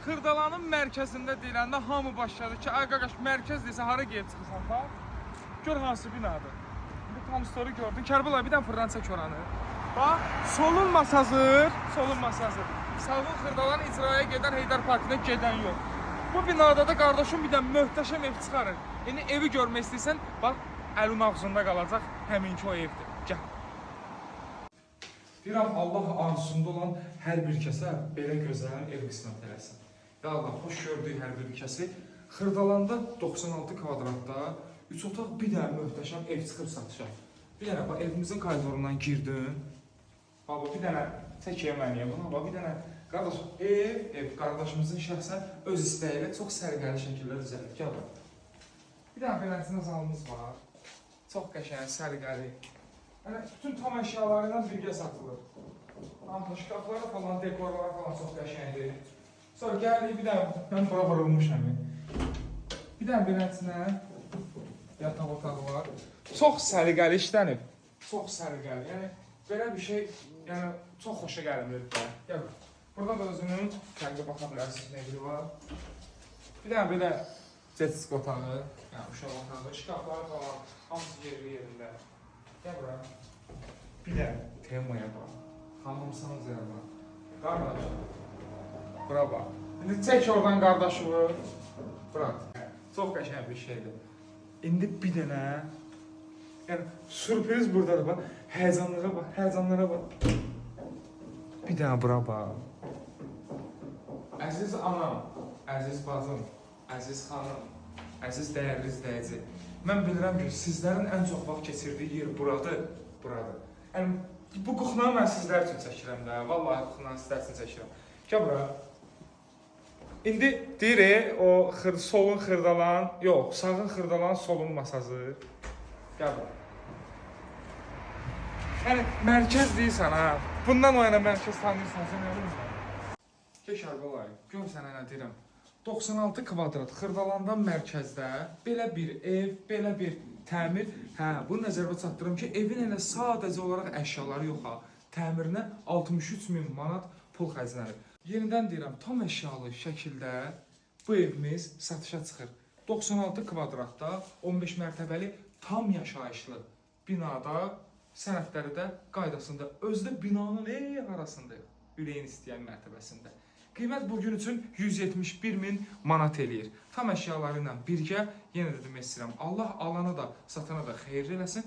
Xırdalanın mərkəzində deyiləndə hamı başladı ki, ay qaqaş mərkəz desə hara gedib çıxırsan bax. Gör hansı binadır. Bu tam story gördün. Kərbəlayi bir dənə fırlan çək oranı. Bax, solunması hazır, solunması hazır. Sağın Xırdalan icraya gedən Heydər Parkına gedən yox. Bu binada da qardaşım bir dənə möhtəşəm ev çıxarır. Yəni evi görmək istəyirsən, bax, əlin ağzında qalacaq həminki o evdir. Gəl. Deyirəm, Allah arzusunda olan hər bir kəsə belə gözəl ev qismət eləsin. Ya Allah, xoş gördük hər bir kəsi. Xırdalanda 96 kvadratda 3 otaq bir dənə möhtəşəm ev çıxıb satışa. Bir dənə bax, evimizin koridorundan girdin. Baba, bir dənə çəkəyə məniyə buna, bax, bir dənə qardaş, ev qardaşımızın şəxsən öz istəyi ilə çox sərgəli şəkildə düzəlib. Gəl bax. Bir dənə beləsinə zalımız var. Çox qəşəng, sərgəli. Yəni, bütün tam əşyalarıyla birgə satılır. Şkafları falan, dekorları falan çox qəşəngdir. Sonra gəlirik bir dənə, mən bura vurulmuşam. Bir dənə beləsinə yataq otağı var. Çox sərgəli işlənib. Çox sərgəli. Yəni, belə bir şey, yəni, çox xoşa gəlimdir. Gəl bax. Burada da özünün kəndi baxa bilərsiniz, nə biri var. Bir dənə belə cetsk otağı, yəni uşaq otağı, şkafları falan, hamısı yerində. Gəl bura. Bir də temaya bax. Xanımsanız ya bax. Qardaş. Bura bax. İndi çək oradan qardaşımı. Bura. Çox qəşəng bir şeydir. İndi bir dənə, yəni sürpriz buradadır bax. Həyəcanlara bax, həyəcanlara bax. Bir dənə bura bax. Əziz anam, əziz bacım, əziz xanım, əziz dəyərli izləyici. Mən bilirəm ki, sizlərin ən çox vaxt keçirdiyi yer buradır. Yəni, bu qoxunağı mən sizlər üçün çəkirəm də. Vallahi qoxunağı sizlər üçün çəkirəm. Gəl bura. İndi deyirik, o solun xırdalan, yox, sağın xırdalan, solun masazı. Gəl bura. Yəni, mərkəz deyirsən ha. Bundan o yana mərkəz tanıyırsan, sən nə bilirsən? Keş Kərbəlayi, gör sənə nə deyirəm. 96 kvadrat Xırdalandan mərkəzdə belə bir ev, belə bir təmir. Hə, bunu nəzərdə çatdırım ki, evin elə sadəcə olaraq əşyaları yox ha. Təmirinə 63.000 manat pul xərclənir. Yenidən deyirəm, tam əşyalı şəkildə bu evimiz satışa çıxır. 96 kvadratda 15 mərtəbəli tam yaşayışlı binada sənədləri də qaydasında. Özdə binanın arasındayıq, ürəyin istəyən mərtəbəsində. Qiymət bugün üçün 171.000 manat eləyir. Tam əşyaları ilə birgə, yenə də demək istəyirəm, Allah alana da, satana da xeyirli eləsin.